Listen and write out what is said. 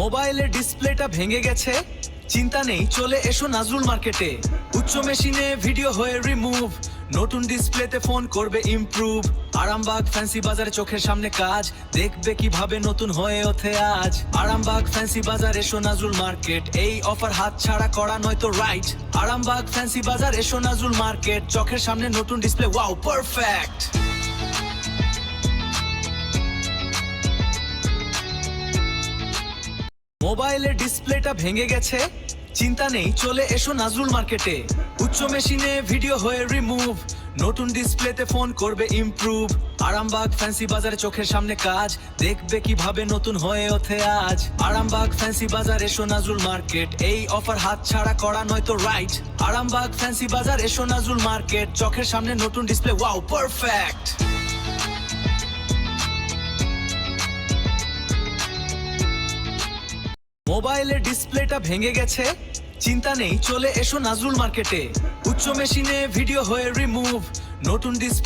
মোবাইলের ডিসপ্লেটা ভেঙে গেছে, চিন্তা নেই, চলে এসো নাজরুল মার্কেটে। উচ্চ মেশিনে ভিডিও হয়ে রিমুভ, নতুন ডিসপ্লেতে ফোন করবে ইমপ্রুভ। আরামবাগ ফ্যান্সি বাজারে চোখের সামনে কাজ, দেখবে কিভাবে নতুন হয়ে ওঠে আজ। আরামবাগ ফ্যান্সি বাজার, এসো নাজরুল মার্কেট, এই অফার হাত ছাড়া করা নয়তো রাইট। আরামবাগ ফ্যান্সি বাজার, এসো নাজরুল মার্কেট, চোখের সামনে নতুন ডিসপ্লে, ওয়াও পারফেক্ট। মোবাইলের ডিসপ্লেটা ভেঙে গেছে, চিন্তা নেই, চলে এসো নাজরুল মার্কেটে। উচ্চ মেশিনে ভিডিও হয়ে রিমুভ, নতুন ডিসপ্লেতে ফোন করবে ইমপ্রুভ। আরামবাগ ফ্যান্সি বাজারে চোখের সামনে কাজ, দেখবে কিভাবে নতুন হয়ে ওঠে আজ। আরামবাগ ফ্যান্সি বাজার, এসো নাজরুল মার্কেট, এই অফার হাত ছাড়া করা নয়তো রাইট। আরামবাগ ফ্যান্সি বাজার, এসো নাজরুল মার্কেট, চোখের সামনে নতুন ডিসপ্লে, ওয়াও পারফেক্ট। মোবাইলের ডিসপ্লেটা ভেঙে গেছে, চিন্তা নেই, চলে এসো নাজরুল মার্কেটে। উচ্চ মেশিনে ভিডিও হয়ে রিমুভ, নতুন ডিসপ্লে